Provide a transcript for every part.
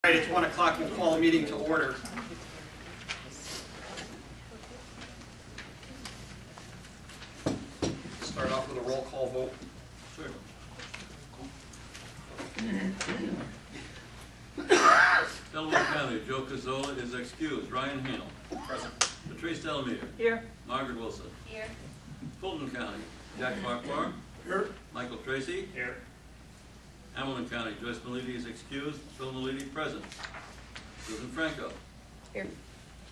All right, it's 1 o'clock. We'll call the meeting to order. Start off with a roll call vote. Sure. Delaware County, Joe Cazzola is excused. Ryan Hanel. Present. Patrice Delamere. Here. Margaret Wilson. Here. Fulton County, Jack Farquhar. Here. Michael Tracy. Here. Hamilton County, Joyce Malidi is excused. Phil Malidi present. Susan Franco. Here.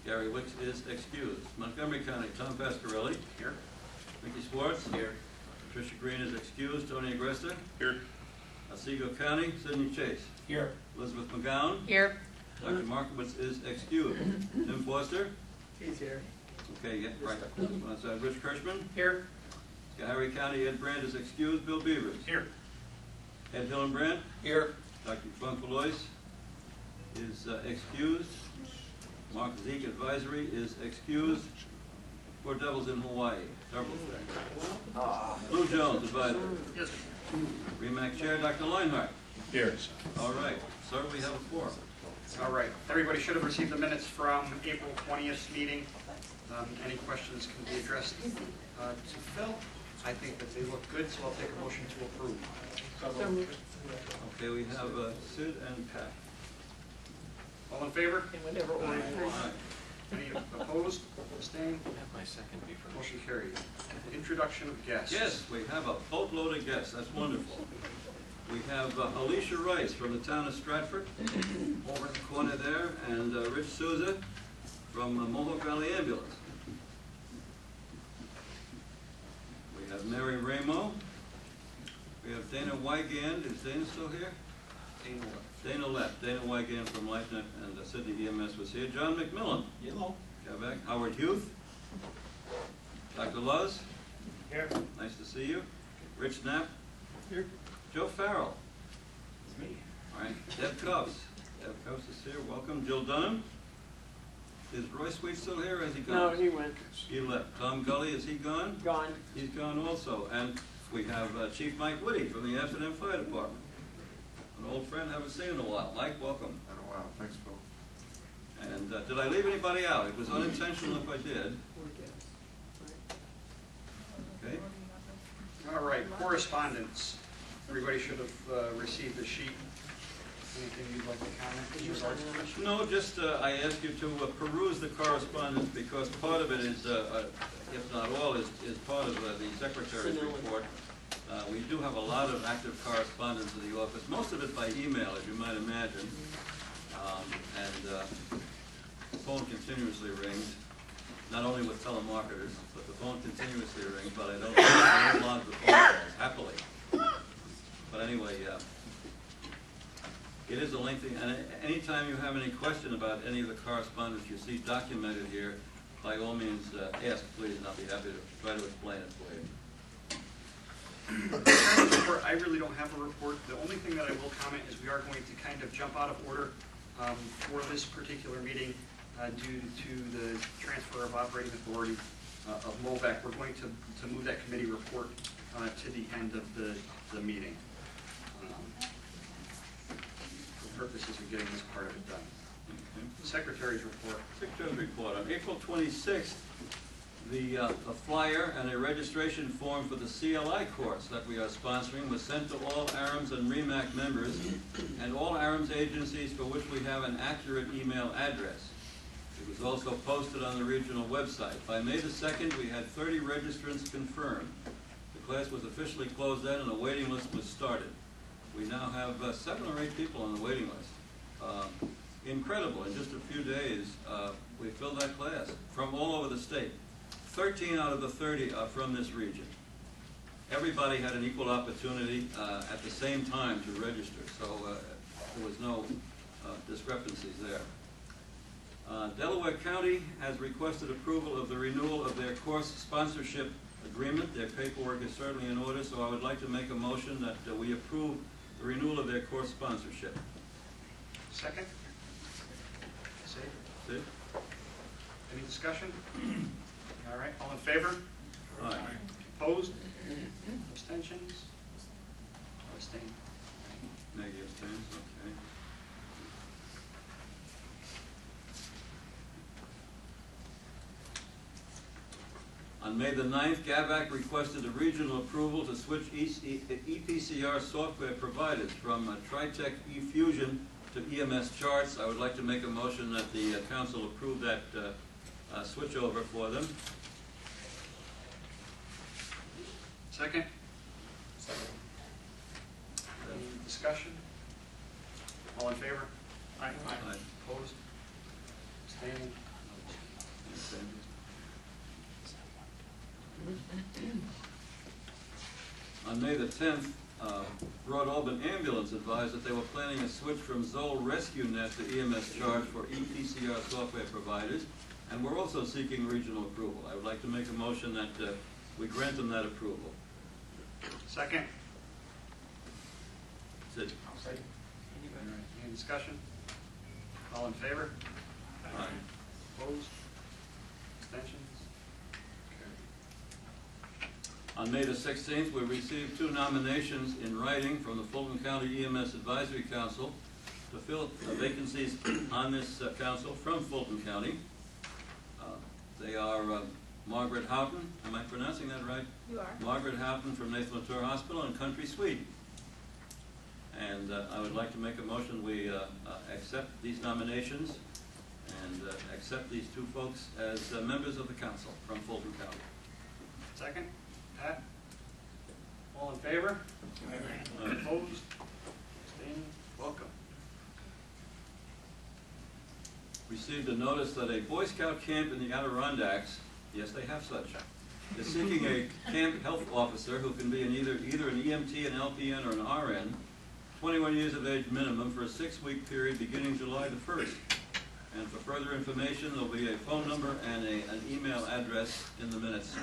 Gary Wicks is excused. Montgomery County, Tom Pasquarelli. Here. Mickey Swartz. Here. Patricia Green is excused. Tony Agresta. Here. Otsego County, Sidney Chase. Here. Elizabeth McGowan. Here. Dr. Markowitz is excused. Tim Foster. He's here. Okay, yeah, right. Rich Kirschman. Here. Schoharie County, Ed Brandt is excused. Bill Beavers. Here. Ed Hillenbrand. Here. Dr. Frank Valois is excused. Mark Zeke Advisory is excused. Poor Devils in Hawaii. Terrible thing. Lou Jones Advisory. Yes. REMAC Chair, Dr. Leinhardt. Here. All right, sir, we have a quorum. All right. Everybody should have received the minutes from April 20th meeting. Any questions can be addressed to Phil. I think that they look good, so I'll take a motion to approve. Okay, we have Sid and Pat. All in favor? In whatever order. All right. Any opposed? Abstained? My second before. Motion carried. Introduction of guests. Yes, we have a boatload of guests. That's wonderful. We have Alicia Rice from the town of Stratford, over in the corner there, and Rich Souza from Mohawk Valley Ambulance. We have Mary Ramo. We have Dana Wygand. Is Dana still here? Dana left. Dana left. Dana Wygand from Lightnet and Sydney EMS was here. John McMillan. Hello. Back. Howard Huth. Dr. Luz. Here. Nice to see you. Rich Knapp. Here. Joe Farrell. It's me. All right. Deb Cuffs. Deb Cuffs is here. Welcome. Jill Dunham. Is Roy Sweet still here or has he gone? No, he went. He left. Tom Gully, is he gone? Gone. He's gone also. And we have Chief Mike Woody from the Amsterdam Fire Department. An old friend, haven't seen in a while. Mike, welcome. Been a while. Thanks, Bill. And did I leave anybody out? It was unintentional if I did. Okay. All right, correspondence. Everybody should have received a sheet. Anything you'd like to comment in regards to this? No, just I ask you to peruse the correspondence because part of it is, if not all, is part of the Secretary's report. We do have a lot of active correspondence in the office, most of it by email, as you might imagine. The phone continuously rings, not only with telemarketers, but the phone continuously rings, but I don't log the phone calls, happily. But anyway, it is a lengthy, and anytime you have any question about any of the correspondence you see documented here, by all means ask, please, and I'll be happy to try to explain it for you. I really don't have a report. The only thing that I will comment is we are going to kind of jump out of order for this particular meeting due to the transfer of operating authority of MOVAC. We're going to move that committee report to the end of the meeting for purposes of getting this part of it done. Okay. Secretary's report. Secretary's report. On April 26th, a flyer and a registration form for the CLI course that we are sponsoring was sent to all AAREMS and REMAC members and all AAREMS agencies for which we have an accurate email address. It was also posted on the regional website. By May the 2nd, we had 30 registrants confirmed. The class was officially closed out and a waiting list was started. We now have 7 or 8 people on the waiting list. Incredible, in just a few days, we filled that class from all over the state. 13 out of the 30 are from this region. Everybody had an equal opportunity at the same time to register, so there was no discrepancies there. Delaware County has requested approval of the renewal of their course sponsorship agreement. Their paperwork is certainly in order, so I would like to make a motion that we approve the renewal of their course sponsorship. Second? Sid? Any discussion? All right, all in favor? Aye. Opposed? Abstentions? Abstained. Maggie abstains, okay. On May the 9th, GAVAC requested a regional approval to switch EPCR software providers from Tritech eFusion to EMS Charts. I would like to make a motion that the council approve that switchover for them. Second? Second. Any discussion? All in favor? Aye. Aye. Opposed? Abstaining? On May the 10th, Broad Alban Ambulance advised that they were planning a switch from Zoll RescueNet to EMS Charge for EPCR software providers, and we're also seeking regional approval. I would like to make a motion that we grant them that approval. Second? That's it. All right. Any discussion? All in favor? Aye. Opposed? Abstentions? On May the 16th, we received 2 nominations in writing from the Fulton County EMS Advisory Council to fill vacancies on this council from Fulton County. They are Margaret Houghton, am I pronouncing that right? You are. Margaret Houghton from Nathan Latour Hospital and Country Suite. And I would like to make a motion we accept these nominations and accept these 2 folks as members of the council from Fulton County. Second? Pat? All in favor? Aye. Opposed? Abstaining? Welcome. Received a notice that a Boy Scout camp in the Adirondacks, yes, they have such, is seeking a camp health officer who can be either an EMT, an LPN, or an RN, 21 years of age minimum for a 6-week period beginning July the 1st. And for further information, there'll be a phone number and an email address in the minutes.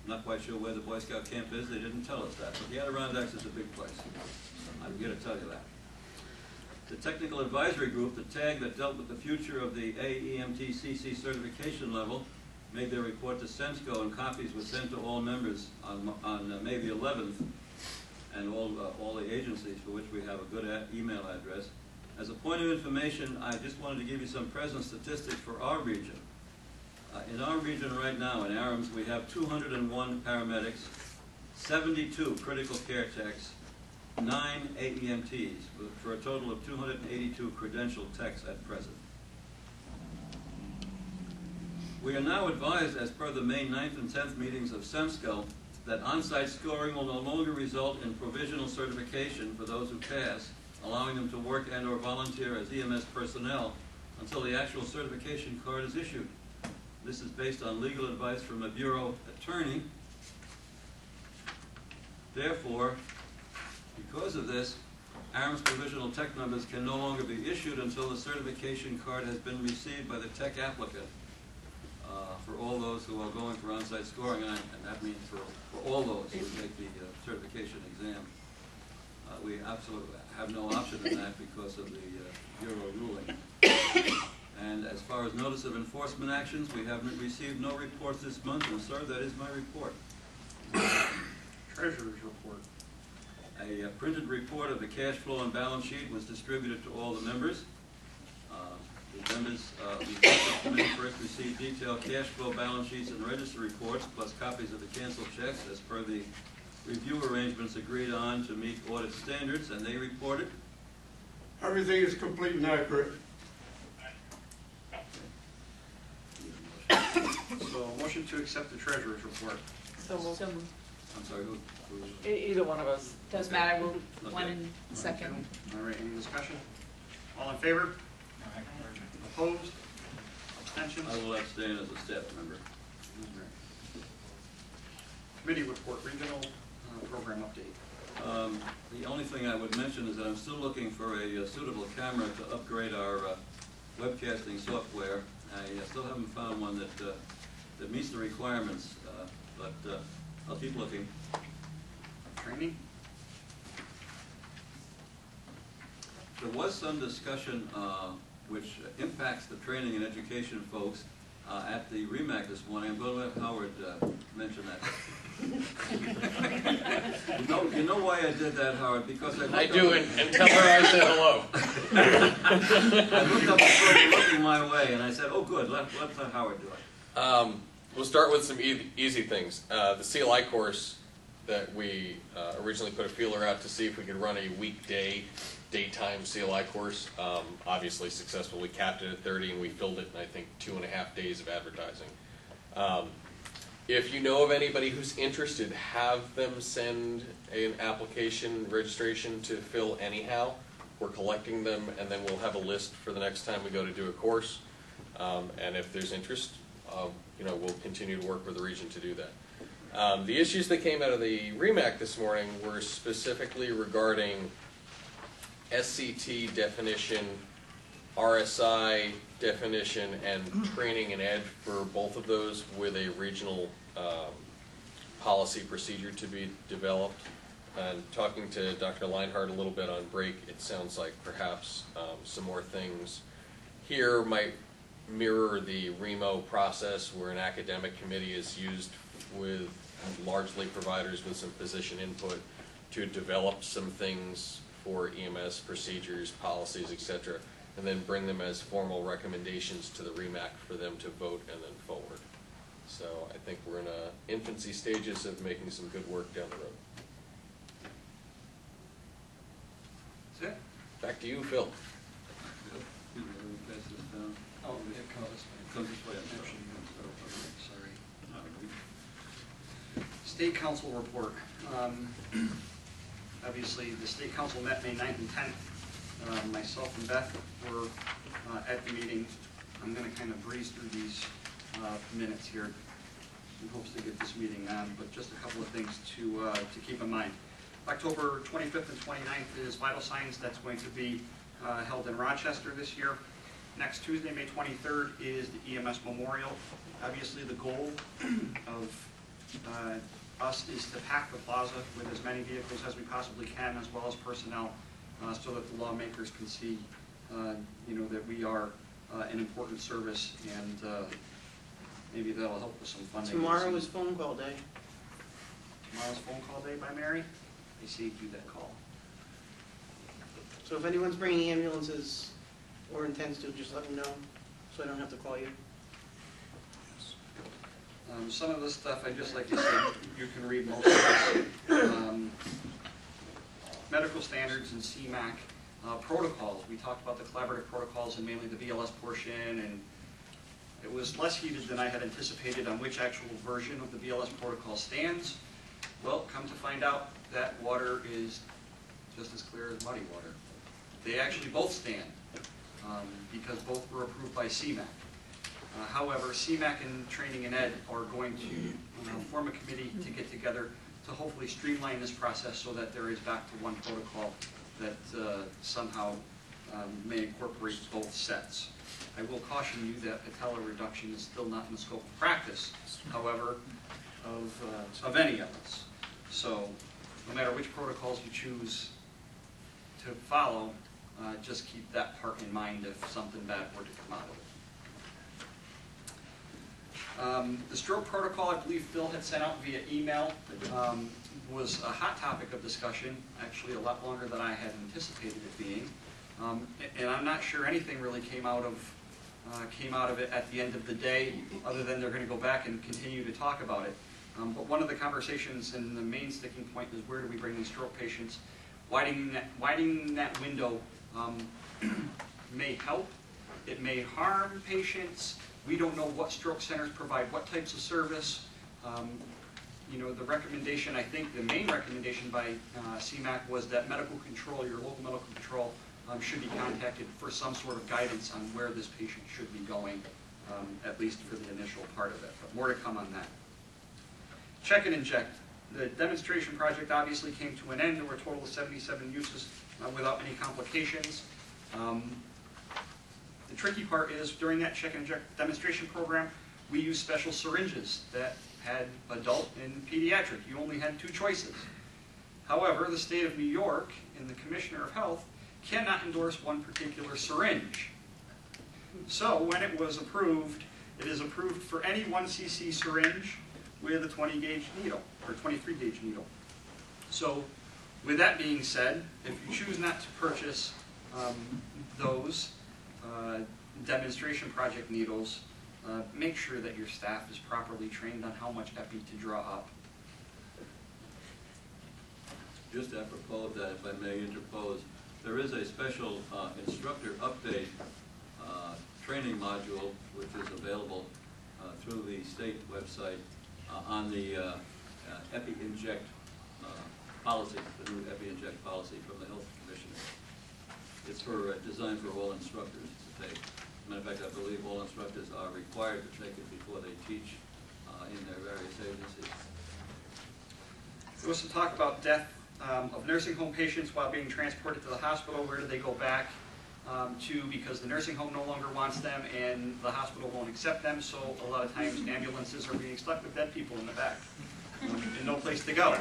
Not quite sure where the Boy Scout camp is. They didn't tell us that. But the Adirondacks is a big place. I'm here to tell you that. The technical advisory group, the TAG that dealt with the future of the AEMT-CC certification level, made their report to CENSCO, and copies were sent to all members on May the 11th, and all the agencies for which we have a good email address. As a point of information, I just wanted to give you some present statistics for our region. In our region right now, in AAREMS, we have 201 paramedics, 72 critical care techs, 9 AEMTs, for a total of 282 credentialed techs at present. We are now advised, as per the May 9th and 10th meetings of CENSCO, that on-site scoring will no longer result in provisional certification for those who pass, allowing them to work and/or volunteer as EMS personnel until the actual certification card is issued. This is based on legal advice from a bureau attorney. Therefore, because of this, AAREMS provisional tech numbers can no longer be issued until the certification card has been received by the tech applicant for all those who are going for on-site scoring, and that means for all those who take the certification exam. We absolutely have no option in that because of the bureau ruling. And as far as notice of enforcement actions, we haven't received no reports this month, and sir, that is my report. Treasurer's report. A printed report of the cash flow and balance sheet was distributed to all the members. The members committee first received detailed cash flow balance sheets and register reports, plus copies of the canceled checks as per the review arrangements agreed on to meet audit standards, and they reported. Everything is complete and accurate. So, motion to accept the treasurer's report. So moved. I'm sorry, who? Either one of us. Doesn't matter, we'll, one in second. All right, any discussion? All in favor? Opposed? Abstentions? I will abstain as a staff member. All right. Committee report, regional program update. The only thing I would mention is that I'm still looking for a suitable camera to upgrade our webcasting software. I still haven't found one that meets the requirements, but I'll keep looking. Training? There was some discussion which impacts the training and education folks at the REMAC this morning. I'm going to let Howard mention that. You know why I did that, Howard? Because I do, and tell her I said hello. I looked up the photo looking my way, and I said, oh, good, let Howard do it. We'll start with some easy things. The CLI course that we originally put a feeler out to see if we could run a weekday, daytime CLI course. Obviously successful. We capped it at 30 and we filled it in, I think, 2.5 days of advertising. If you know of anybody who's interested, have them send an application registration to fill anyhow. We're collecting them, and then we'll have a list for the next time we go to do a course. And if there's interest, we'll continue to work with the region to do that. The issues that came out of the REMAC this morning were specifically regarding SCT definition, RSI definition, and training and ed for both of those with a regional policy procedure to be developed. And talking to Dr. Leinhardt a little bit on break, it sounds like perhaps some more things here might mirror the REMO process, where an academic committee is used with largely providers with some physician input to develop some things for EMS procedures, policies, etc., and then bring them as formal recommendations to the REMAC for them to vote and then forward. So I think we're in infancy stages of making some good work down the road. That's it? Back to you, Phil. Oh, it comes this way. Sorry. State Council report. Obviously, the State Council met May 9th and 10th. Myself and Beth were at the meeting. I'm going to kind of breeze through these minutes here in hopes to get this meeting on, but just a couple of things to keep in mind. October 25th and 29th is Vital Signs. That's going to be held in Rochester this year. Next Tuesday, May 23rd, is the EMS Memorial. Obviously, the goal of us is to pack the plaza with as many vehicles as we possibly can, as well as personnel, so that the lawmakers can see, that we are an important service, and maybe that'll help with some funding. Tomorrow is phone call day. Tomorrow's phone call day by Mary. I see, do that call. So if anyone's bringing ambulances or intends to, just let me know so I don't have to call you. Some of this stuff, I just like to say, you can read most of this. Medical standards and CMAC protocols. We talked about the collaborative protocols and mainly the BLS portion, and it was less heated than I had anticipated on which actual version of the BLS protocol stands. Well, come to find out, that water is just as clear as muddy water. They actually both stand, because both were approved by CMAC. However, CMAC and Training and Ed are going to form a committee to get together to hopefully streamline this process so that there is back to one protocol that somehow may incorporate both sets. I will caution you that patella reduction is still not in the scope of practice, however, of any of us. So no matter which protocols you choose to follow, just keep that part in mind if something bad were to come out of it. The stroke protocol, I believe Phil had sent out via email, was a hot topic of discussion, actually a lot longer than I had anticipated it being. And I'm not sure anything really came out of it at the end of the day, other than they're going to go back and continue to talk about it. But one of the conversations and the main sticking point is, where do we bring these stroke patients? Widening that window may help. It may harm patients. We don't know what stroke centers provide what types of service. The recommendation, I think the main recommendation by CMAC was that medical control, your local medical control, should be contacted for some sort of guidance on where this patient should be going, at least for the initial part of it. But more to come on that. Check and inject. The demonstration project obviously came to an end. There were a total of 77 uses without any complications. The tricky part is, during that check and inject demonstration program, we used special syringes that had adult and pediatric. You only had 2 choices. However, the state of New York and the Commissioner of Health cannot endorse one particular syringe. So when it was approved, it is approved for any 1 cc syringe with a 20 gauge needle, or 23 gauge needle. So with that being said, if you choose not to purchase those demonstration project needles, make sure that your staff is properly trained on how much epi to draw up. Just apropos of that, if I may interpose, there is a special instructor update training module which is available through the state website on the epi-inject policy, the new epi-inject policy from the Health Commissioner. It's designed for all instructors to take. As a matter of fact, I believe all instructors are required to take it before they teach in their various agencies. There was some talk about death of nursing home patients while being transported to the hospital. Where do they go back to? Because the nursing home no longer wants them and the hospital won't accept them, so a lot of times ambulances are being stuck with dead people in the back and no place to go.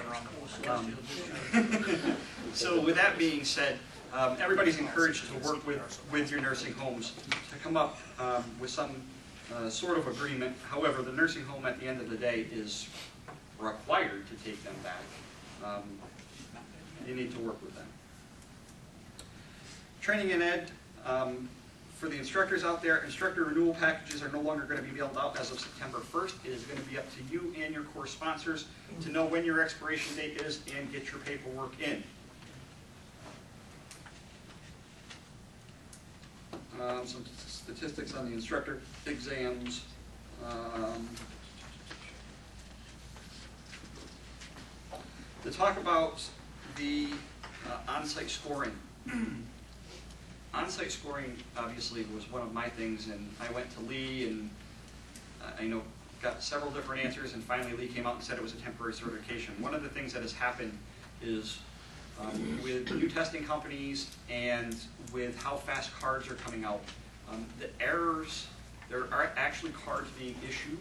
So with that being said, everybody's encouraged to work with your nursing homes to come up with some sort of agreement. However, the nursing home at the end of the day is required to take them back. You need to work with them. Training and ed, for the instructors out there, instructor renewal packages are no longer going to be mailed out as of September 1st. It is going to be up to you and your core sponsors to know when your expiration date is and get your paperwork in. Some statistics on the instructor exams. To talk about the on-site scoring. On-site scoring obviously was one of my things, and I went to Lee and I got several different answers, and finally Lee came out and said it was a temporary certification. One of the things that has happened is with new testing companies and with how fast cards are coming out, the errors, there are actually cards being issued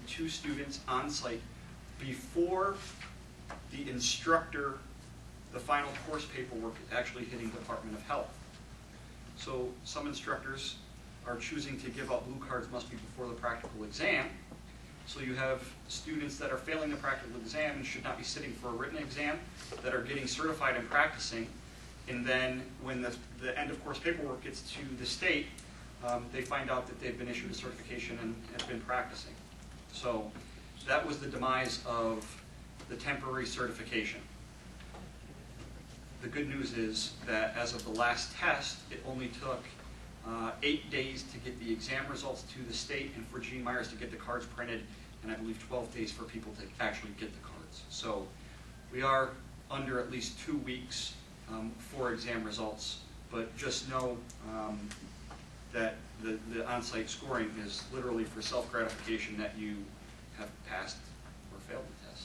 to students on site before the instructor, the final course paperwork is actually hitting Department of Health. So some instructors are choosing to give out blue cards must be before the practical exam. So you have students that are failing the practical exam and should not be sitting for a written exam that are getting certified and practicing. And then when the end of course paperwork gets to the state, they find out that they've been issued a certification and have been practicing. So that was the demise of the temporary certification. The good news is that as of the last test, it only took 8 days to get the exam results to the state and for Gene Myers to get the cards printed, and I believe 12 days for people to actually get the cards. So we are under at least 2 weeks for exam results, but just know that the on-site scoring is literally for self-gratification that you have passed or failed the test.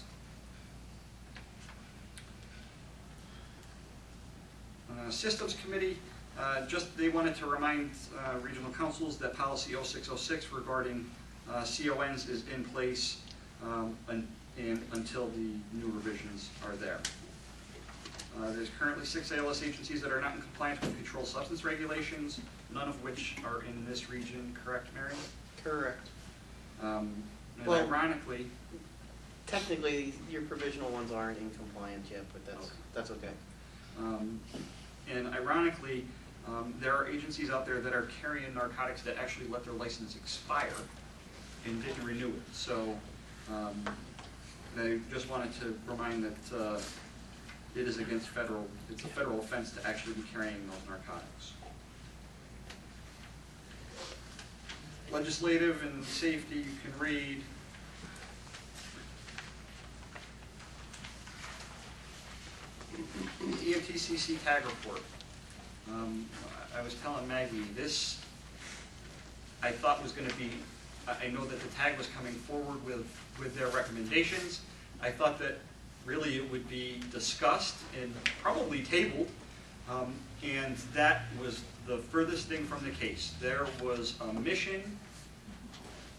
Systems Committee, they wanted to remind regional councils that policy 0606 regarding CONs is in place and until the new revisions are there. There's currently 6 ALS agencies that are not in compliance with controlled substance regulations, none of which are in this region, correct, Mary? Correct. And Well, ironically, technically, your provisional ones aren't in compliance yet, but that's okay. And ironically, there are agencies out there that are carrying narcotics that actually let their license expire and didn't renew it. So I just wanted to remind that it is against it's a federal offense to actually be carrying those narcotics. Legislative and safety, you can read. EMTCC tag report. I was telling Maggie, this I thought was going to be, I know that the tag was coming forward with their recommendations. I thought that really it would be discussed and probably tabled, and that was the furthest thing from the case. There was a mission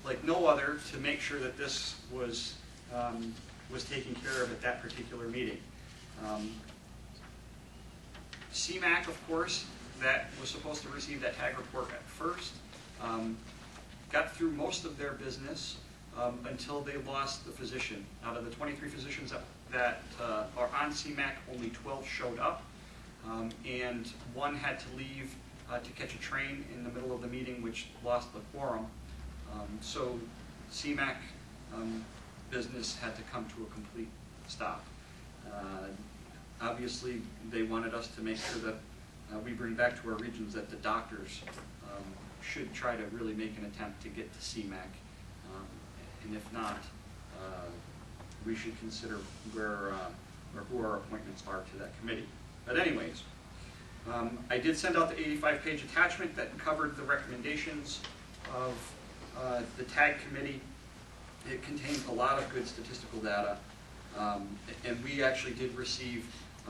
like no other to make sure that this was taken care of at that particular meeting. CMAC, of course, that was supposed to receive that tag report at first, got through most of their business until they lost the physician. Out of the 23 physicians that are on CMAC, only 12 showed up. and one had to leave to catch a train in the middle of the meeting, which lost the quorum. So CMAC business had to come to a complete stop. Obviously, they wanted us to make sure that we bring back to our regions that the doctors should try to really make an attempt to get to CMAC. And if not, we should consider where or who our appointments are to that committee. But anyways, I did send out the 85-page attachment that covered the recommendations of the TAG committee. It contains a lot of good statistical data, and we actually did receive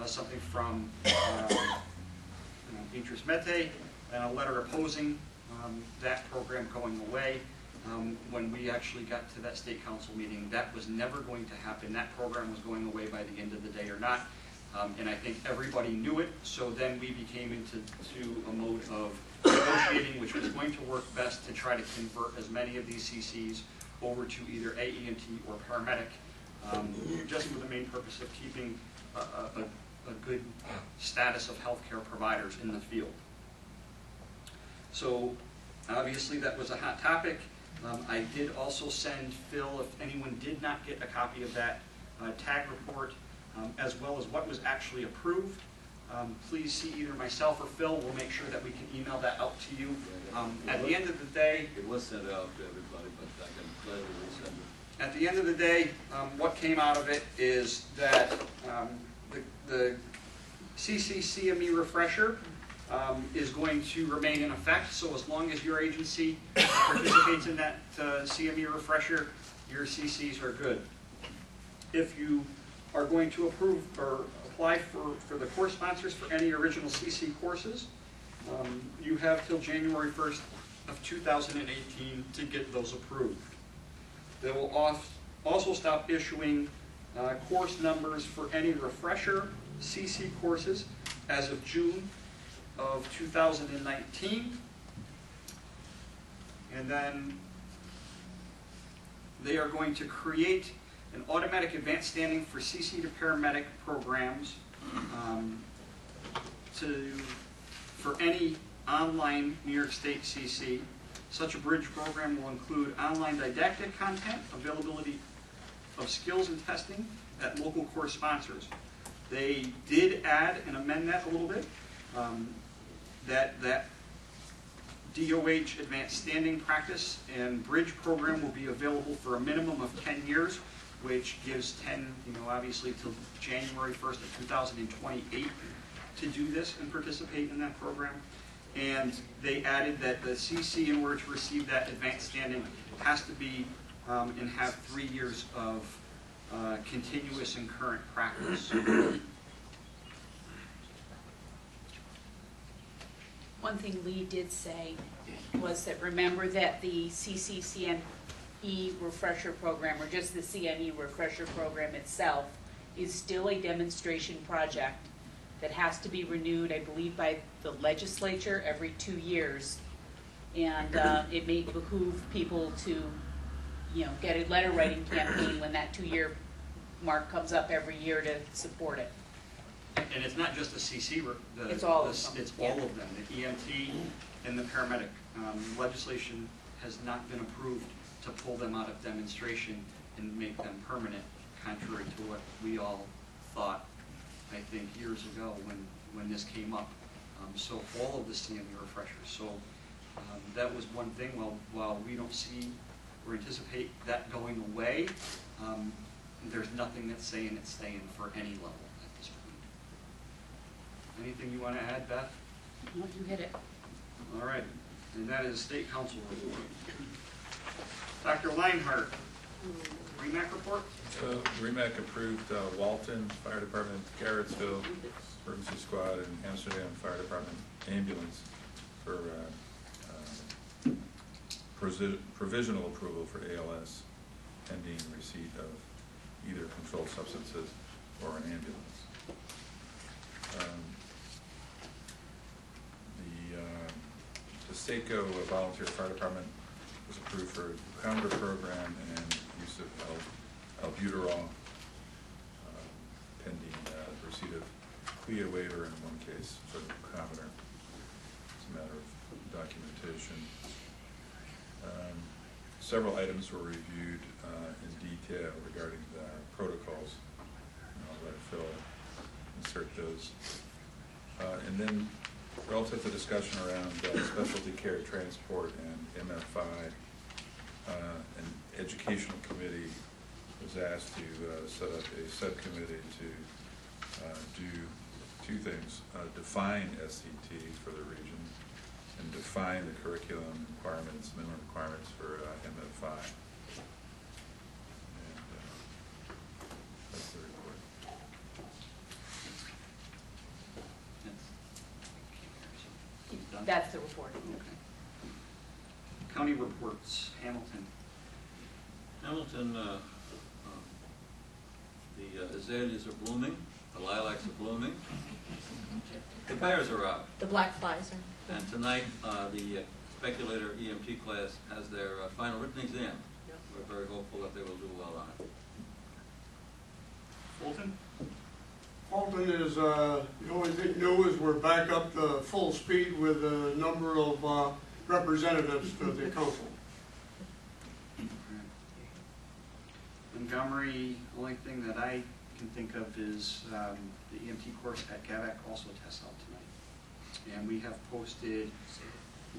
something from Beatrice Mete and a letter opposing that program going away. When we actually got to that state council meeting, that was never going to happen. That program was going away by the end of the day or not. And I think everybody knew it, so then we became into a mode of negotiating, which was going to work best to try to convert as many of these CCs over to either AEMT or paramedic, just for the main purpose of keeping a good status of healthcare providers in the field. So obviously that was a hot topic. I did also send Phil, if anyone did not get a copy of that TAG report, as well as what was actually approved. Please see either myself or Phil. We'll make sure that we can email that out to you. At the end of the day, It was sent out to everybody, but I can gladly resend it. at the end of the day, what came out of it is that the CCCME refresher is going to remain in effect. So as long as your agency participates in that CME refresher, your CCs are good. If you are going to approve or apply for the course sponsors for any original CC courses, you have till January 1st of 2018 to get those approved. They will also stop issuing course numbers for any refresher CC courses as of June of 2019. And then they are going to create an automatic advanced standing for CC to paramedic programs for any online New York State CC. Such a bridge program will include online didactic content, availability of skills and testing at local course sponsors. They did add and amend that a little bit. That DOH advanced standing practice and bridge program will be available for a minimum of 10 years, which gives 10, obviously till January 1st of 2028 to do this and participate in that program. And they added that the CC, in order to receive that advanced standing, has to be and have 3 years of continuous and current practice. One thing Lee did say was that remember that the CCCME refresher program, or just the CME refresher program itself, is still a demonstration project that has to be renewed, I believe, by the legislature every 2 years. And it may behoove people to, get a letter writing campaign when that 2-year mark comes up every year to support it. And it's not just the CC, It's all of them. It's all of them, the EMT and the paramedic. Legislation has not been approved to pull them out of demonstration and make them permanent, contrary to what we all thought, I think, years ago when this came up. So all of the CME refreshers. So that was one thing. While we don't see or anticipate that going away, there's nothing that's saying it's staying for any level at this point. Anything you want to add, Beth? No, you hit it. All right, and that is State Council report. Dr. Leinhardt, REMAC report? REMAC approved Walton Fire Department, Garrettsville Emergency Squad, and Amsterdam Fire Department ambulance for provisional approval for ALS pending receipt of either controlled substances or an ambulance. The SACO Volunteer Fire Department was approved for a pounder program and use of albuterol pending receipt of CLIA waiver in one case for the commoner. It's a matter of documentation. Several items were reviewed in detail regarding the protocols. I'll let Phil insert those. And then relative to discussion around specialty care transport and MFI, an educational committee was asked to set up a subcommittee to do two things: define SCT for the region and define the curriculum requirements, minimum requirements for MFI. And that's the report. That's the report. Okay. County reports, Hamilton. Hamilton, the azaleas are blooming, the lilacs are blooming, the bears are out. The black flies are. And tonight, the speculator EMT class has their final written exam. We're very hopeful that they will do well on it. Fulton? Fulton is, the only thing new is we're back up to full speed with a number of representatives to the council. Montgomery, the only thing that I can think of is the EMT course at GAVAC also tests out tonight. And we have posted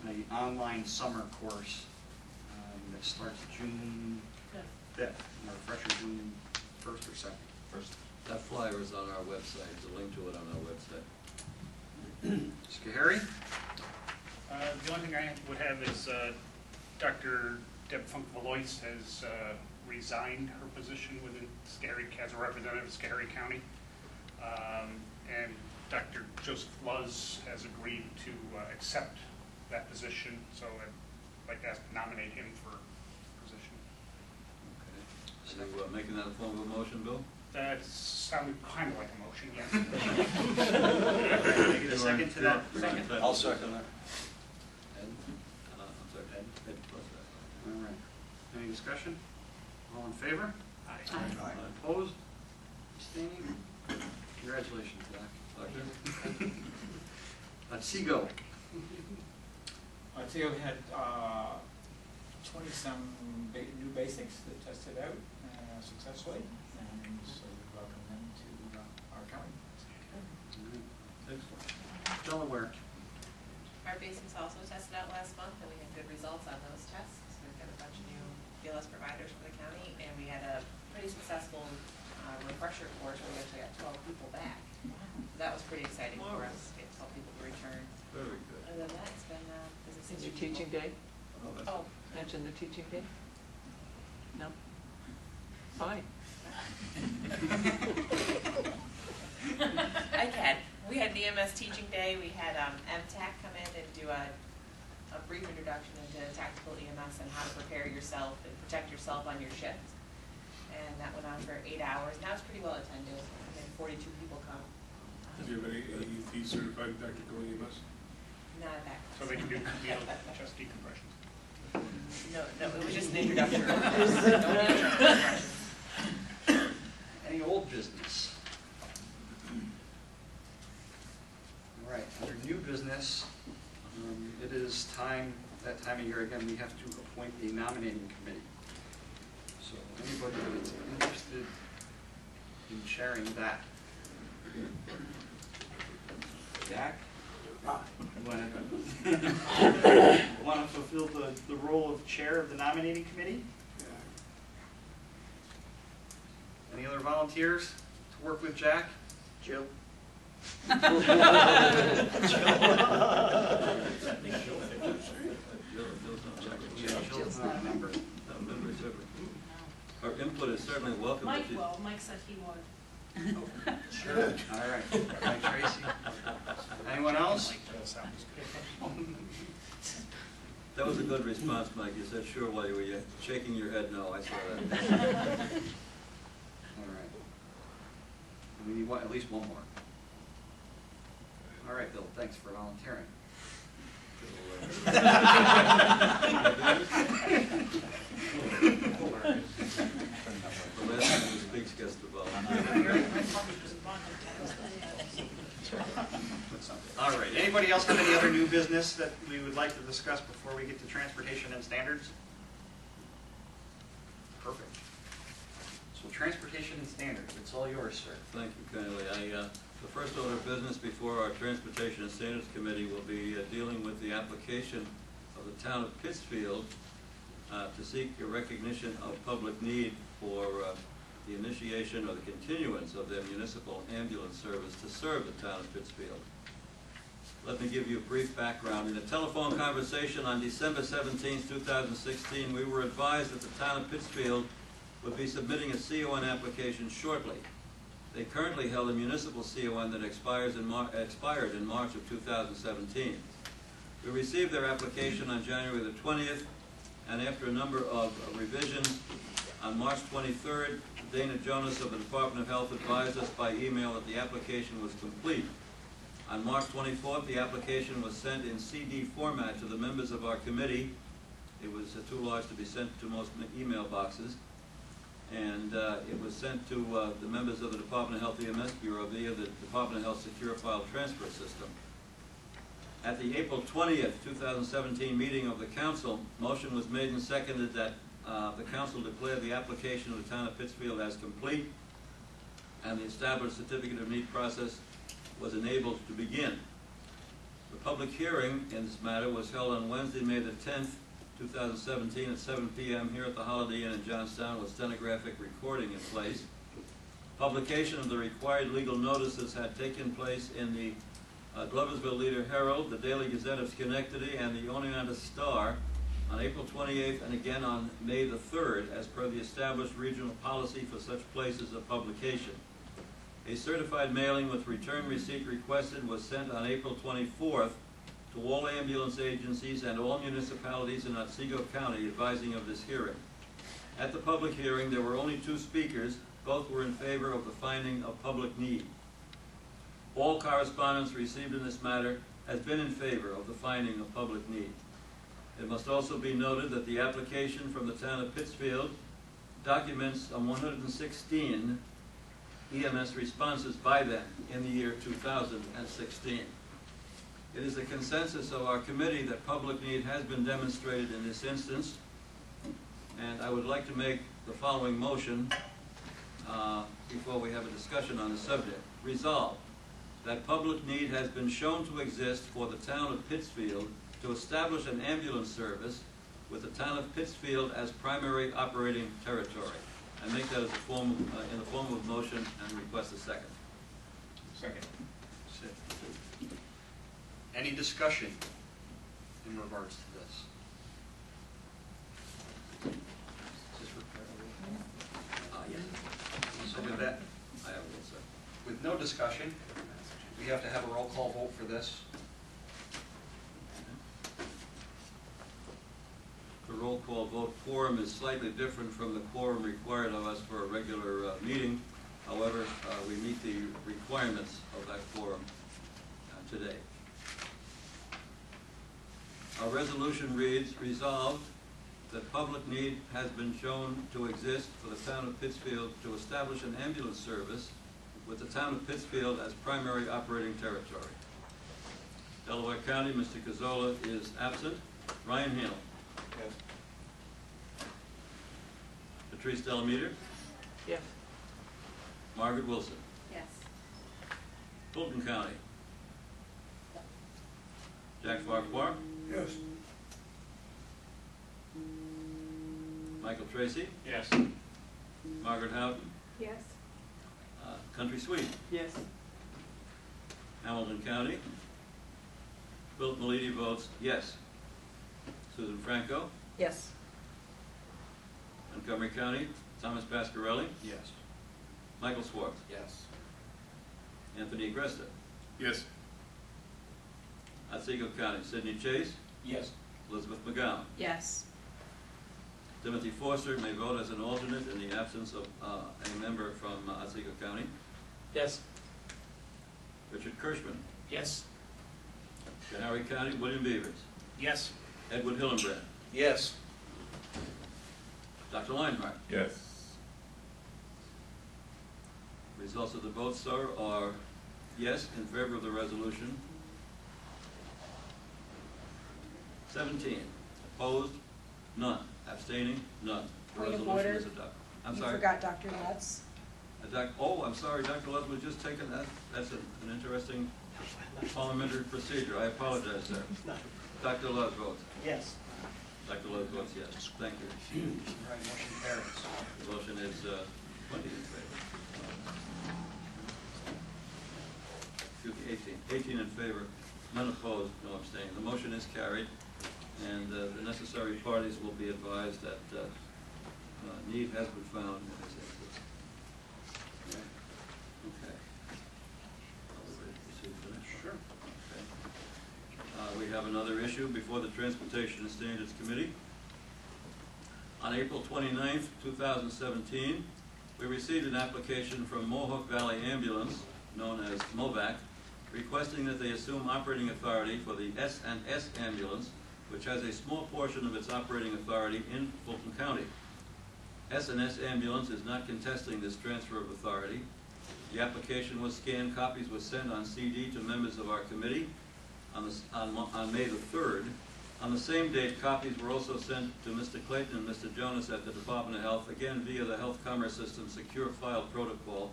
an online summer course that starts June 5th, and our refresher June 1st or 2nd. That flyer is on our website. There's a link to it on our website. Scahary? The only thing I would have is Dr. Deb Funk-Valois has resigned her position within Schoharie as a representative of Schoharie County. And Dr. Joseph Luz has agreed to accept that position, so I'd like to ask to nominate him for position. Okay. So making that a form of a motion, Bill? That sounded kind of like a motion, yes. Can I get a second to that? Second. I'll second that. Ed? I'm sorry, Ed plus that. All right. Any discussion? All in favor? Aye. Opposed? Abstaining? Congratulations, Doc. Doctor? Seago. Today we had 20-some new basics that tested out successfully, and so we welcome them to our county. Excellent. Delaware. Our basics also tested out last month, and we had good results on those tests. So we've got a bunch of new BLS providers for the county, and we had a pretty successful refresher course where we actually got 12 people back. So that was pretty exciting for us, to get 12 people to return. Very good. Other than that, it's been business Is as your usual. teaching day? Oh, that's Oh, Mention the teaching day? No? Fine. I can. We had the MS teaching day. We had MTAC come in and do a brief introduction into tactical EMS and how to prepare yourself and protect yourself on your shift. And that went on for 8 hours. Now it's pretty well attended. We had 42 people come. Do you have any AET certified tactical EMS? Not at that. So they can do chest decompressions. No, it was just an introduction. No introduction. Any old business? All right, under new business, it is that time of year again, we have to appoint a nominating committee. So anybody that is interested in chairing that. Jack? Want to fulfill the role of chair of the nominating committee? Any other volunteers to work with Jack? Jill? Jill's Jill's not a member. Our input is certainly welcome. Mike will. Mike said he would. Sure. All right. All right, Tracy. Anyone else? That was a good response, Mike. You said sure while you were shaking your head no. I saw that. All right. We need at least one more. All right, Bill, thanks for volunteering. The last time who speaks gets the volunteer. anybody else have any other new business that we would like to discuss before we get to transportation and standards? Perfect. So transportation and standards, it's all yours, sir. Thank you kindly. The first order of business before our Transportation and Standards Committee will be dealing with the application of the town of Pittsfield to seek a recognition of public need for the initiation or the continuance of their municipal ambulance service to serve the town of Pittsfield. Let me give you a brief background. In a telephone conversation on December 17, 2016, we were advised that the town of Pittsfield would be submitting a CON application shortly. They currently held a municipal CON that expired in March of 2017. We received their application on January the 20th, and after a number of revisions, on March 23rd, Dana Jonas of the Department of Health advised us by email that the application was complete. On March 24th, the application was sent in CD format to the members of our committee. It was too large to be sent to most email boxes. And it was sent to the members of the Department of Health EMS Bureau via the Department of Health Secure File Transfer System. At the April 20th, 2017 meeting of the council, motion was made and seconded that the council declare the application of the town of Pittsfield as complete, and the established certificate of need process was enabled to begin. The public hearing in this matter was held on Wednesday, May the 10th, 2017 at 7 p.m. here at the Holiday Inn in Johnstown with stenographic recording in place. Publication of the required legal notices had taken place in the Gloversville Leader Herald, the Daily Gazette of Schenectady, and the Oneonta Star on April 28th and again on May the 3rd as per the established regional policy for such places of publication. A certified mailing with return receipt requested was sent on April 24th to all ambulance agencies and all municipalities in Otsego County advising of this hearing. At the public hearing, there were only 2 speakers. Both were in favor of the finding of public need. All correspondence received in this matter has been in favor of the finding of public need. It must also be noted that the application from the town of Pittsfield documents 116 EMS responses by them in the year 2016. It is the consensus of our committee that public need has been demonstrated in this instance, and I would like to make the following motion before we have a discussion on the subject. Resolved that public need has been shown to exist for the town of Pittsfield to establish an ambulance service with the town of Pittsfield as primary operating territory. I make that as a form, in the form of motion and request a second. Second. Any discussion in regards to this? Yes. So with that, I have one second. with no discussion, we have to have a roll call vote for this. The roll call vote quorum is slightly different from the quorum required of us for a regular meeting. However, we meet the requirements of that quorum today. Our resolution reads, resolved that public need has been shown to exist for the town of Pittsfield to establish an ambulance service with the town of Pittsfield as primary operating territory. Delaware County, Mr. Cazzola is absent. Ryan Hanel. Yes. Patrice Delameter. Yes. Margaret Wilson. Yes. Fulton County. Jack Farquhar. Yes. Michael Tracy. Yes. Margaret Houghton. Yes. Country Sweet. Yes. Hamilton County. Philip Malidi votes yes. Susan Franco. Yes. Montgomery County. Thomas Pasquarelli. Yes. Michael Swartz. Yes. Anthony Agresta. Yes. Otsego County. Sidney Chase. Yes. Elizabeth McGowan. Yes. Timothy Forster may vote as an alternate in the absence of a member from Otsego County. Yes. Richard Kirschman. Yes. Schoharie County. William Beavers. Yes. Edward Hillenbrand. Yes. Dr. Leinhardt. Yes. Results of the vote, sir, are yes in favor of the resolution, 17, opposed? None. Abstaining? None. The Point of resolution order. is adopted. I'm You sorry. forgot Dr. Lutz. I'm sorry, Dr. Lutz was just taken, that's an interesting parliamentary procedure. I apologize, sir. Dr. Lutz votes. Yes. Dr. Lutz votes yes. Thank you. All right, motion carries. The motion is 20 in favor. Excuse me, 18 in favor, none opposed, no abstaining. The motion is carried, and the necessary parties will be advised that need has been found in this instance. Okay. Are we ready to proceed to the next one? Sure. Okay. We have another issue before the Transportation and Standards Committee. On April 29th, 2017, we received an application from Mohawk Valley Ambulance, known as MOVAC, requesting that they assume operating authority for the S&S ambulance, which has a small portion of its operating authority in Fulton County. S&S ambulance is not contesting this transfer of authority. The application was scanned, copies were sent on CD to members of our committee on May the 3rd. On the same date, copies were also sent to Mr. Clayton and Mr. Jonas at the Department of Health, again via the Health Commerce System Secure File Protocol.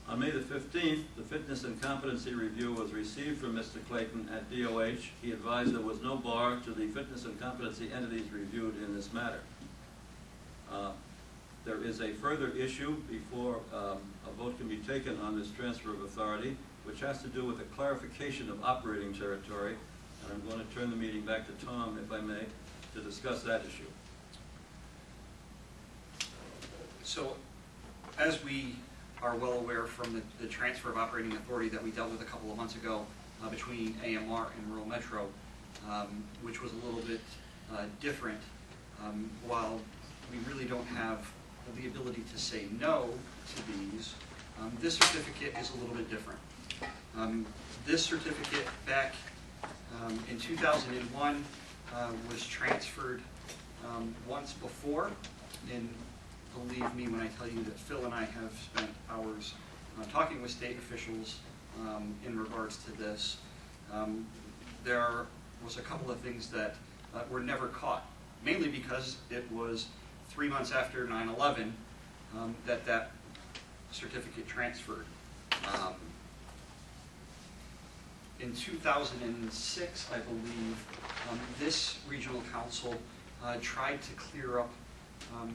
On May the 15th, the fitness and competency review was received from Mr. Clayton at DOH. He advised there was no bar to the fitness and competency entities reviewed in this matter. There is a further issue before a vote can be taken on this transfer of authority, which has to do with the clarification of operating territory. And I'm going to turn the meeting back to Tom, if I may, to discuss that issue. So, as we are well aware from the transfer of operating authority that we dealt with a couple of months ago between AMR and Rural Metro, which was a little bit different, while we really don't have the ability to say no to these, this certificate is a little bit different. This certificate back in 2001 was transferred once before, and believe me when I tell you that Phil and I have spent hours talking with state officials in regards to this. There was a couple of things that were never caught, mainly because it was 3 months after 9/11 that certificate transferred. In 2006, I believe, this regional council tried to clear up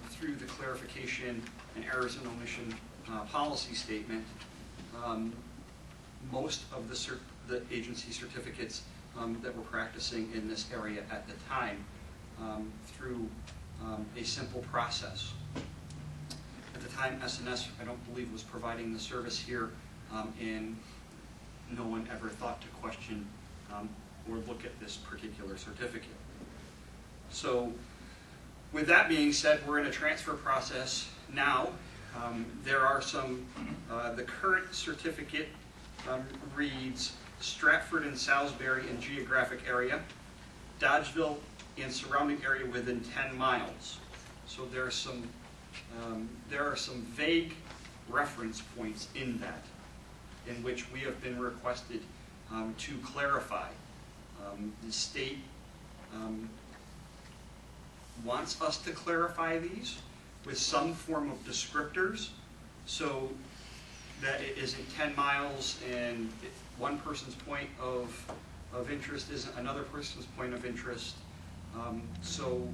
through the clarification and errors and omission policy statement most of the agency certificates that were practicing in this area at the time through a simple process. At the time, S&S, I don't believe, was providing the service here, and no one ever thought to question or look at this particular certificate. So, with that being said, we're in a transfer process now. There are some, the current certificate reads Stratford and Salisbury in geographic area, Dodgeville and surrounding area within 10 miles. So there are some vague reference points in that, in which we have been requested to clarify. The state wants us to clarify these with some form of descriptors, so that it isn't 10 miles and one person's point of interest isn't another person's point of interest. So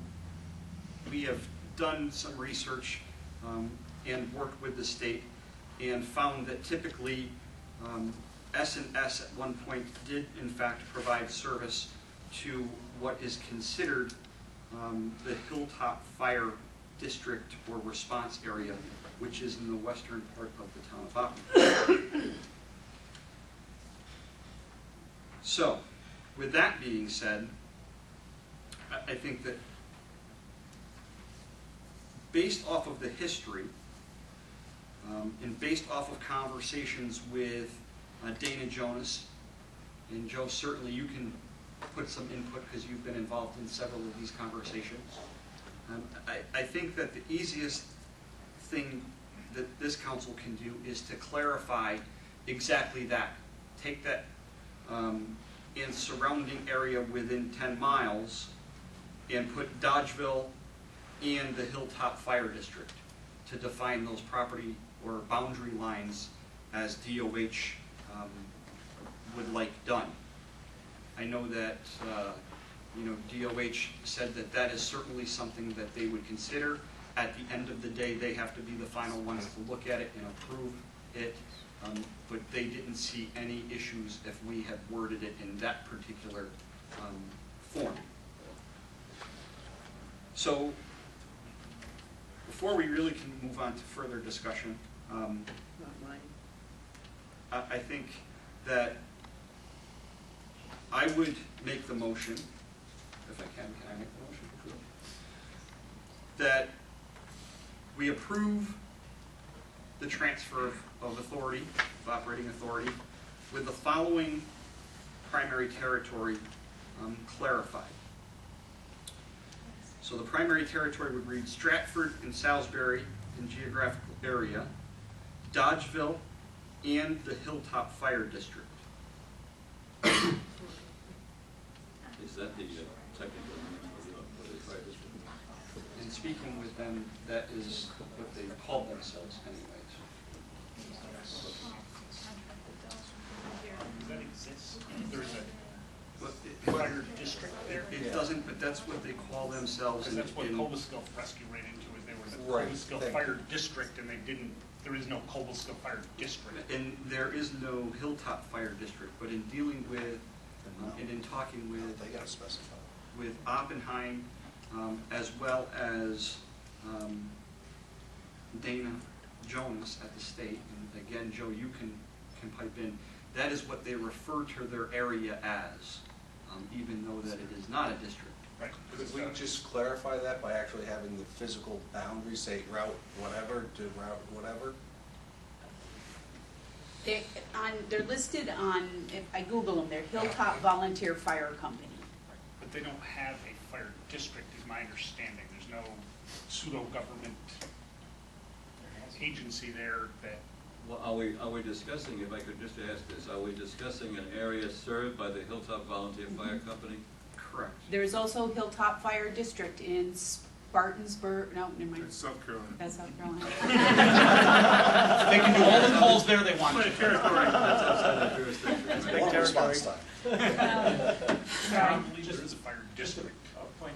we have done some research and worked with the state and found that typically S&S at one point did in fact provide service to what is considered the Hilltop Fire District or response area, which is in the western part of the town of Oppenheimer. So, with that being said, I think that based off of the history and based off of conversations with Dana Jonas, and Joe, certainly you can put some input because you've been involved in several of these conversations. I think that the easiest thing that this council can do is to clarify exactly that. Take that and surrounding area within 10 miles, and put Dodgeville and the Hilltop Fire District to define those property or boundary lines as DOH would like done. I know that DOH said that that is certainly something that they would consider. At the end of the day, they have to be the final ones to look at it and approve it, but they didn't see any issues if we had worded it in that particular form. So, before we really can move on to further discussion, Not mine. I think that I would make the motion, if I can I make the motion? That we approve the transfer of authority, of operating authority, with the following primary territory clarified. So the primary territory would read Stratford and Salisbury in geographical area, Dodgeville, and the Hilltop Fire District. Is that the technical name of the fire district? In speaking with them, that is what they call themselves anyways. Does that exist? There's But a fire district there? it doesn't, but that's what they call themselves. Because that's what in- Cobblestone Rescue ran into, is they were the Right, Cobblestone thank Fire District, and they didn't, there is no Cobblestone Fire District. And there is no Hilltop Fire District, but in dealing with, and in talking with, They gotta specify. with Oppenheim, as well as Dana Jonas at the state, and again, Joe, you can pipe in, that is what they refer to their area as, even though that it is not a district. Right. Could we just clarify that by actually having the physical boundary, say route whatever to route whatever? They're listed on, if I Google them, they're Hilltop Volunteer Fire Company. But they don't have a fire district, is my understanding. There's no pseudo-government agency there that, Well, are we discussing, if I could just ask this, are we discussing an area served by the Hilltop Volunteer Fire Company? Correct. There's also Hilltop Fire District in Spartansburg, no, never mind. South Carolina. That's South Carolina. they can do all the calls there they want to. That's outside of jurisdiction, right? Long response time. I don't believe there is a fire Just a district. point,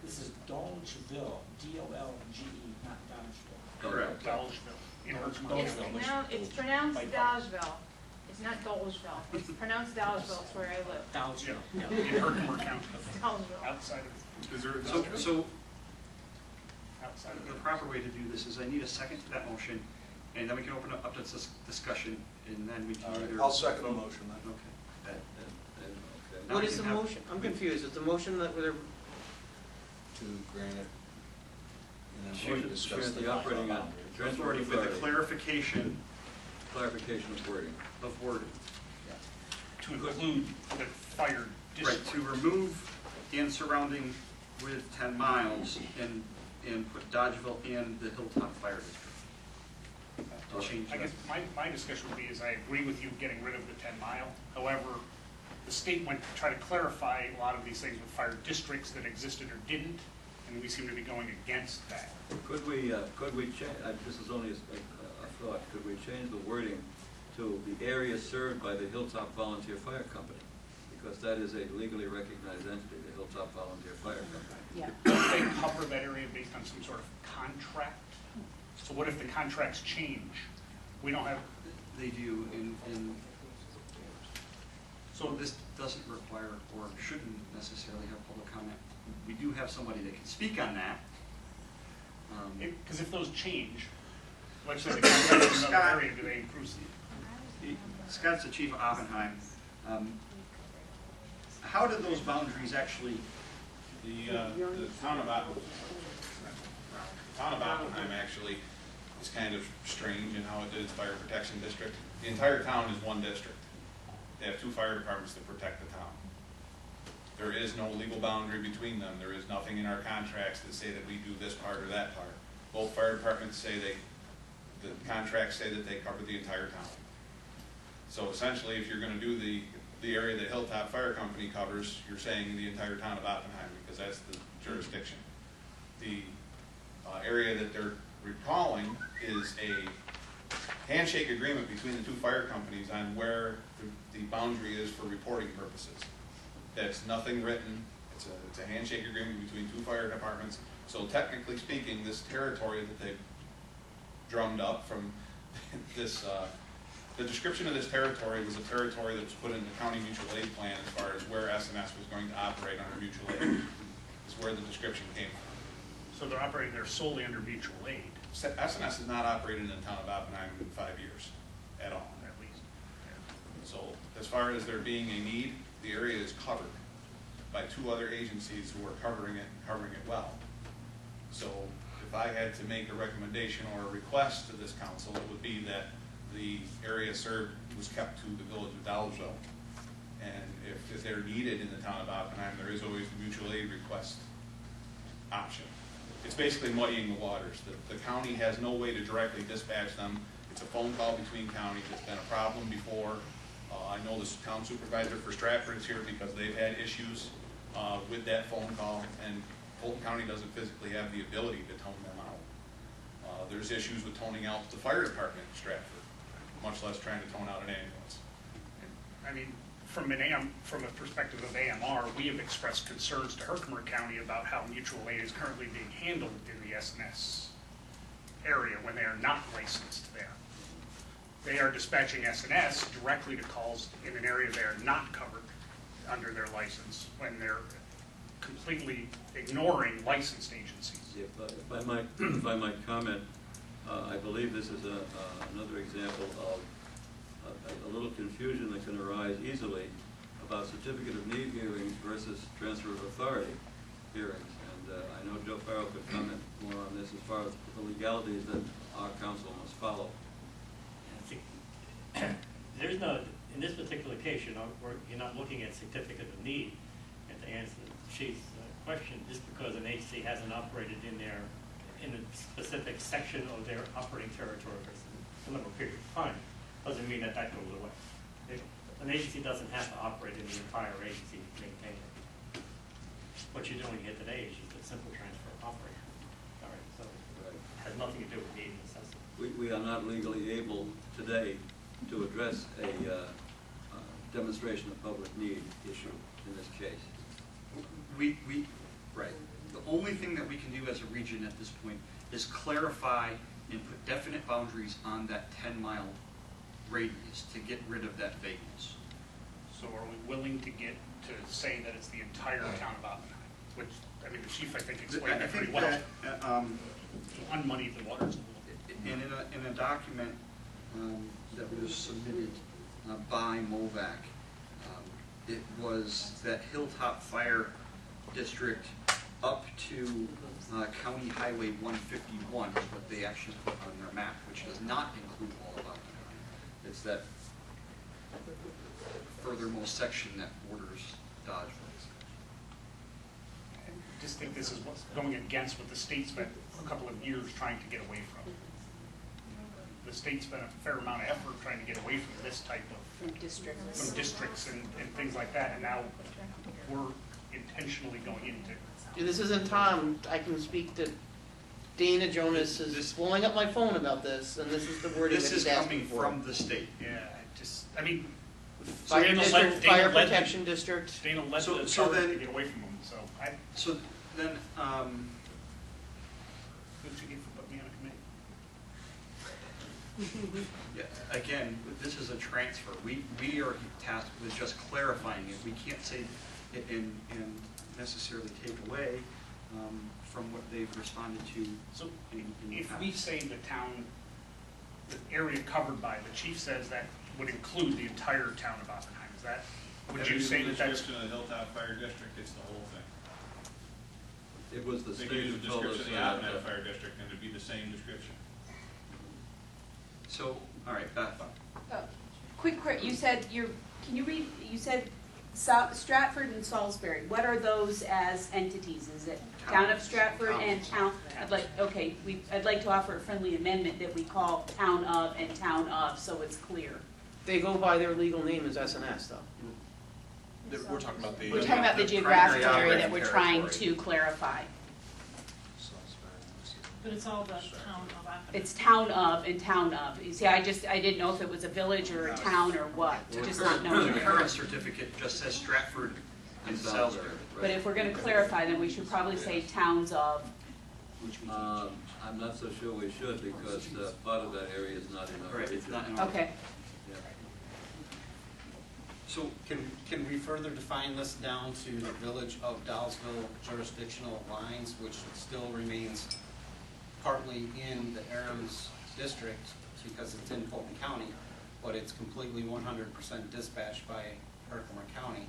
this is Dolgeville, D-O-L-G-E, not Dodgeville. Correct. Dolgeville, in Herkimer It's County. It's pronounced By Dodgeville. It's not Dolgeville. It's pronounced Dodgeville. It's where I live. Dodgeville, Yeah, yeah. in Herkimer County, Dodgeville. outside of, Is there a So, so outside of the proper way to do this is I need a second to that motion, and then we can open up this discussion, and then we can All right, either. I'll second the motion then. Okay. That- Okay. Now What we is the can have- motion? I'm confused. Is the motion that we're, To grant it. And To then we'll discuss Grant the operating boundary. transfer Authority with the authority, clarification clarification of wording. of wording. to include the fire Right, district. to remove and surrounding with 10 miles and put Dodgeville and the Hilltop Fire District. To change I that. guess my discussion would be is I agree with you getting rid of the 10-mile. However, the state went to try to clarify a lot of these things with fire districts that existed or didn't, and we seem to be going against that. Could we change, this is only a thought, could we change the wording to the area served by the Hilltop Volunteer Fire Company? Because that is a legally recognized entity, the Hilltop Volunteer Fire Company. Yeah. Don't they cover that area based on some sort of contract? So what if the contracts change? We don't have, They do, and so this doesn't require or shouldn't necessarily have public comment. We do have somebody that can speak on that. because if those change, let's say the contract is in another area, do they improve? Scott's the chief of Oppenheim. How do those boundaries actually, The town of Oppenheim actually is kind of strange in how it did its fire protection district. The entire town is one district. They have two fire departments that protect the town. There is no legal boundary between them. There is nothing in our contracts that say that we do this part or that part. Both fire departments say the contracts say that they cover the entire town. So essentially, if you're gonna do the the area that Hilltop Fire Company covers, you're saying the entire town of Oppenheim, because that's the jurisdiction. The area that they're recalling is a handshake agreement between the two fire companies on where the boundary is for reporting purposes. That's nothing written. It's a handshake agreement between two fire departments. So technically speaking, this territory that they've drummed up from this, the description of this territory was a territory that was put in the county mutual aid plan as far as where SNS was going to operate under mutual aid, is where the description came from. So they're operating there solely under mutual aid, SNS has not operated in the town of Oppenheim in 5 years at all. at least. So as far as there being a need, the area is covered by two other agencies who are covering it well. So if I had to make a recommendation or a request to this council, it would be that the area served was kept to the village of Dolgeville. And if they're needed in the town of Oppenheim, there is always the mutual aid request option. It's basically muddying the waters. The county has no way to directly dispatch them. It's a phone call between counties. It's been a problem before. I know the town supervisor for Stratford is here because they've had issues with that phone call, and Fulton County doesn't physically have the ability to tone them out. There's issues with toning out the fire department in Stratford, much less trying to tone out an ambulance. I mean, from a perspective of AMR, we have expressed concerns to Herkimer County about how mutual aid is currently being handled in the SNS area when they are not licensed there. They are dispatching SNS directly to calls in an area they are not covered under their license when they're completely ignoring licensed agencies. If I might comment, I believe this is another example of a little confusion that can arise easily about certificate of need hearings versus transfer of authority hearings. And I know Joe Farrell could comment more on this as far as the legalities that our council must follow. I think there's no, in this particular case, you're not looking at certificate of need. And to answer the chief's question, just because an agency hasn't operated in a specific section of their operating territory for a limited period of time, doesn't mean that goes away. An agency doesn't have to operate in the entire agency to maintain it. What you're doing here today is just a simple transfer of operator. All right, so it has nothing to do with need and necessity. We are not legally able today to address a demonstration of public need issue in this case. Right. The only thing that we can do as a region at this point is clarify and put definite boundaries on that 10-mile radius to get rid of that vagueness. So are we willing to say that it's the entire town of Oppenheim? Which, I mean, the chief, I think, explained that pretty well. To unmuddy the waters a little bit. And in a document that was submitted by MOVAC, it was that Hilltop Fire District up to County Highway 151 is what they actually put on their map, which does not include all of Oppenheim. It's that furthermost section that borders Dodgeville. I just think this is what's going against what the state spent a couple of years trying to get away from. The state spent a fair amount of effort trying to get away from this type of from districts and things like that, and now we're intentionally going into. This isn't Tom. I can speak to Dana Jonas is blowing up my phone about this, and this is the wording This that is he's asking coming for. from the state. Yeah, I mean, Fire district, fire protection district. Dana led So the charge then- to get away from them, so So then, who'd you get for putting me on a committee? yeah, again, this is a transfer. We are tasked with just clarifying it. We can't say it and necessarily take away from what they've responded to. So in the if past. we say the town, the area covered by, the chief says that would include the entire town of Oppenheim, is that, would you say that that's? Description of the Hilltop Fire District, it's the whole thing. It was the They state gave who the told us description of the Oppenheim Fire District, and it'd be the same description. So, all right, Beth. Quick, you said can you read, you said Stratford and Salisbury. What are those as entities? Is it Town of Stratford and Town? I'd like to offer a friendly amendment that we call Town of and Town of, so it's clear. They go by their legal name as SNS, though. We're talking about the. We're talking about the geographic area that we're trying to clarify. But it's all the town of Aqua. It's town of and town of. You see, I didn't know if it was a village or a town or what, just not knowing. The current certificate just says Stratford and Salisbury. But if we're gonna clarify, then we should probably say towns of. I'm not so sure we should, because part of that area is not in our Right, it's region. not in our. Okay. Yeah. So can we further define this down to the village of Dowsville jurisdictional lines, which still remains partly in the AAREMS district because it's in Fulton County, but it's completely 100% dispatched by Herkimer County.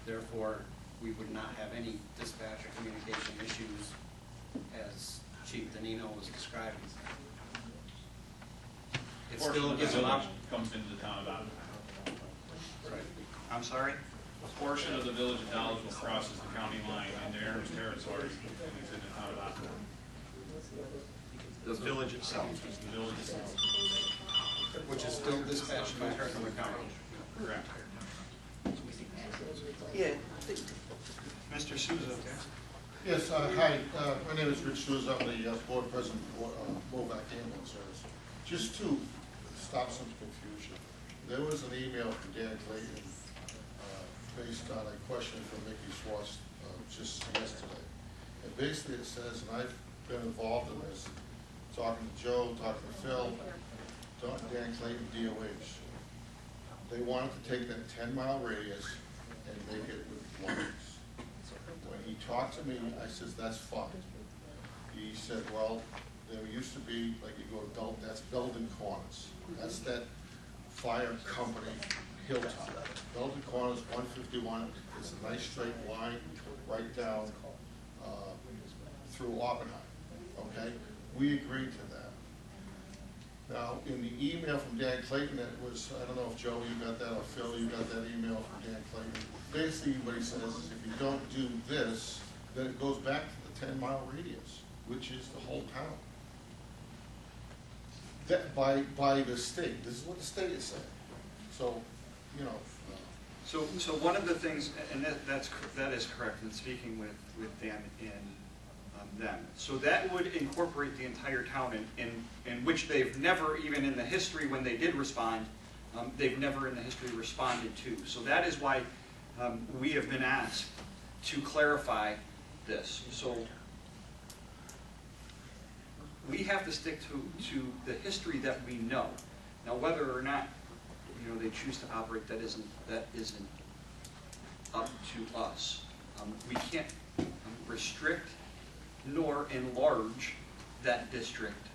Therefore, we would not have any dispatch or communication issues as Chief Danino was describing. It still gives an option. Comes into the town of Aqua. Right. I'm sorry? A portion of the village of Dollisville crosses the county line into AAREMS territory, and it's in the town of Aqua. The village itself. The village itself. Which is still dispatched by Herkimer County. Correct. Yeah. Mr. Souza. Yes, hi, my name is Rich Souza, I'm the board president for MOVAC Ambulance Service. Just to stop some confusion, there was an email from Dan Clayton based on a question from Mickey Schwartz just yesterday. And basically it says, and I've been involved in this, talking to Joe, talking to Phil, Dan Clayton, DOH. They wanted to take that 10-mile radius and make it with lines. When he talked to me, I says, that's fine. He said, well, there used to be, like you go to Belden, that's Belden Corners. That's that fire company hilltop. Belden Corners, 151, it's a nice straight line right down through Oppenheim, okay? We agreed to that. Now, in the email from Dan Clayton, that was, I don't know if Joe, you got that, or Phil, you got that email from Dan Clayton. Basically, what he says is if you don't do this, then it goes back to the 10-mile radius, which is the whole town. That, by the state, this is what the state is saying. So, you know. So one of the things, and that is correct, in speaking with Dan and them. So that would incorporate the entire town, in which they've never, even in the history when they did respond, they've never in the history responded to. So that is why we have been asked to clarify this. So we have to stick to the history that we know. Now, whether or not they choose to operate, that isn't up to us. We can't restrict nor enlarge that district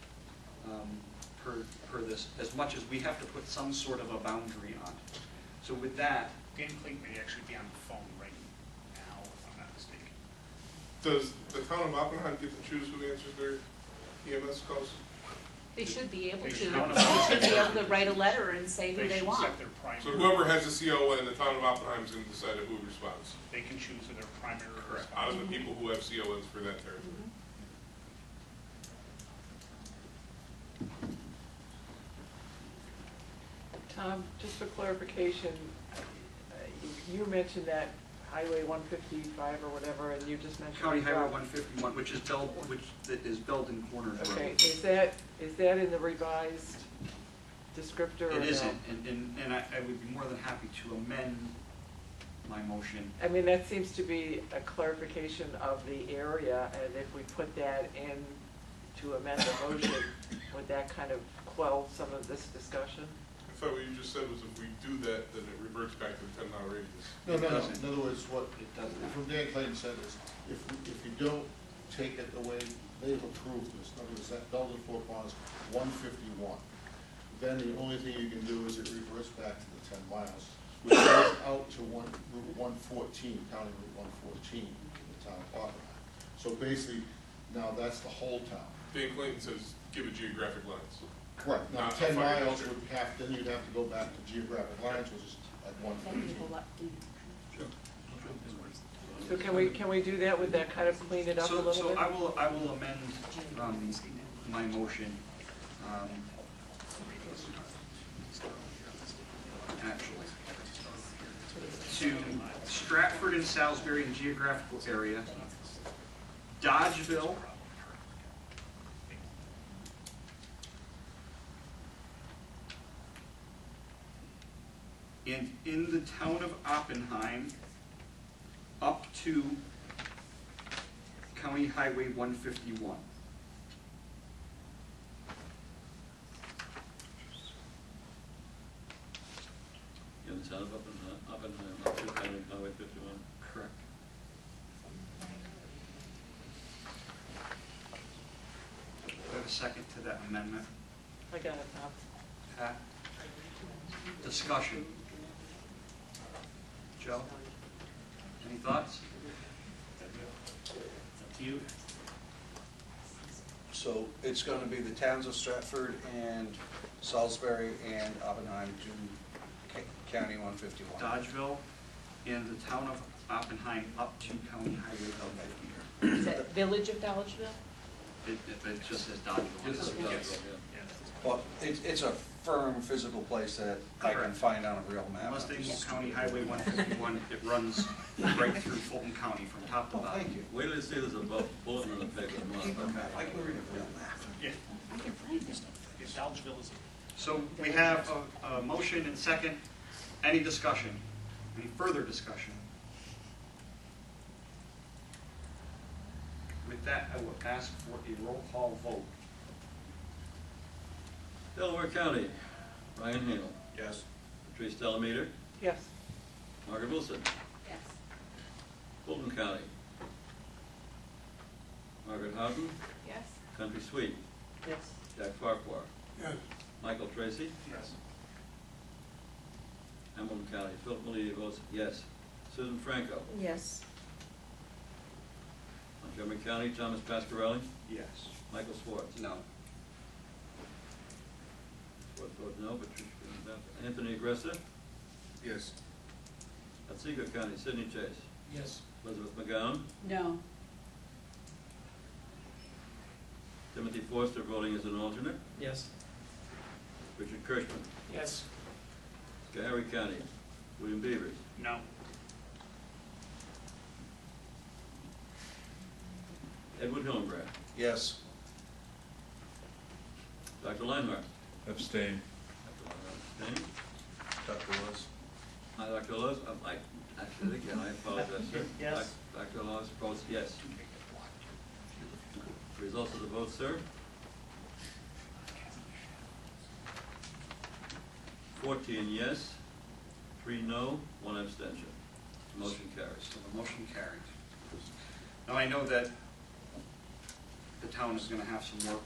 per this, as much as we have to put some sort of a boundary on it. So with that, Dan Clayton may actually be on the phone right now, if I'm not mistaken. Does the town of Oppenheim get to choose who answers their EMS calls? They should be able They to. should They should be able to write a letter and say who they should want. set their primary. So whoever has a COA in the town of Oppenheim is going to decide who responds. They can choose who their primary Correct. response. Out of the people who have CONs for that territory. Tom, just for clarification, you mentioned that Highway 155 or whatever, and you just mentioned. County Highway 151, which is Belden Corners Road. Okay, is that in the revised descriptor? It or no? isn't, and I would be more than happy to amend my motion. I mean, that seems to be a clarification of the area, and if we put that in to amend the motion, would that kind of quell some of this discussion? I thought what you just said was if we do that, then it reverts back to the 10-mile radius. No. In other words, what from Dan Clayton said is, if you don't take it the way they've approved this, in other words, that Belden Four Corners 151, then the only thing you can do is it reverts back to the 10 miles, which goes out to Route 114, County Route 114, in the town of Oppenheim. So basically, now that's the whole town. Dan Clayton says, give it geographic lines. Correct. Now, Not 10 a fire miles district. would have, then you'd have to go back to geographic lines, which is at 114. So can we do that? Would that kind of clean it up a little bit? So I will amend my motion, actually, to Stratford and Salisbury in geographical area, Dodgeville, and in the town of Oppenheim, up to County Highway 151. In the town of Oppenheim, up to County Highway 51. Correct. Do I have a second to that amendment? I got it, Tom. Pat? Discussion. Joe? Any thoughts? It's up to you. So it's going to be the towns of Stratford and Salisbury and Oppenheim to County 151. Dodgeville and the town of Oppenheim up to County Highway 150. Is that Village of Dodgeville? It just says Dodgeville. Just Yes. Dodgeville, Well, it's a firm physical place that I can Correct. find on a real map. Unless they move County Highway 151, it runs right through Fulton County from top to Oh, bottom. thank you. Wait till you see there's a bulletin on the paper tomorrow. I can read a real map. Yeah. Yeah, Dodgeville is. So we have a motion and second. Any discussion? Any further discussion? With that, I will ask for a roll call vote. Delaware County, Ryan Hanel, Yes. Patrice Delameter, Yes. Margaret Wilson. Yes. Fulton County, Margaret Houghton, Yes. Country Sweet, Yes. Jack Farquhar, Yes. Michael Tracy, Yes. Hamilton County, Philip Malidi votes yes. Susan Franco, Yes. Montgomery County, Thomas Pasquarelli, Yes. Michael Swartz. No. Swartz votes no, Patricia Griswold. Anthony Agresta, Yes. Otsego County, Sidney Chase, Yes. Elizabeth McGowan, No. Timothy Forster voting as an alternate, Yes. Richard Kirschman, Yes. Schoharie County, William Beavers, No. Edward Hillenbrand, Yes. Dr. Leinhardt. Abstain. Abstain. Dr. Lewis. Hi, Dr. Lowe's, actually, again, I apologize, sir. Yes. Dr. Lowe's votes yes. Results of the vote, sir? 14 yes, 3 no, 1 abstention. Motion carries. So the motion carries. Now, I know that the town is gonna have some work,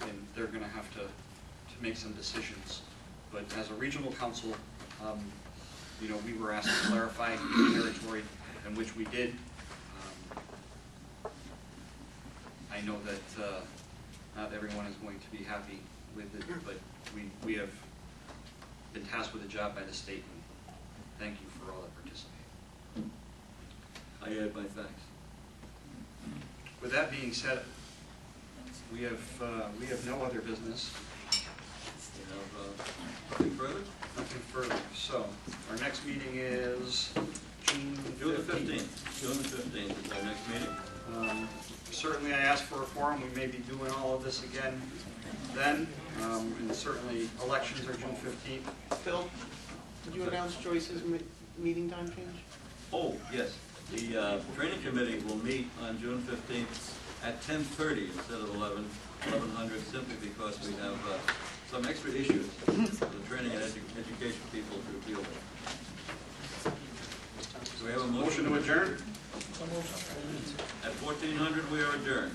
and they're gonna have to make some decisions. But as a regional council, you know, we were asked to clarify the territory, in which we did. I know that not everyone is going to be happy with it, but we have been tasked with a job by the state, and thank you for all that participate. I add my thanks. With that being said, we have no other business. We have nothing further? Nothing further. So, our next meeting is June June the 15th. 15th. June the 15th is our next meeting. Certainly, I asked for a forum. We may be doing all of this again then. And certainly, elections are June 15th. Phil, did you announce Joyce's meeting time change? Oh, yes. The training committee will meet on June 15th at 10:30 instead of 1100, simply because we have some extra issues for the training and education people to deal with. Do we have a motion to adjourn? At 1400, we are adjourned.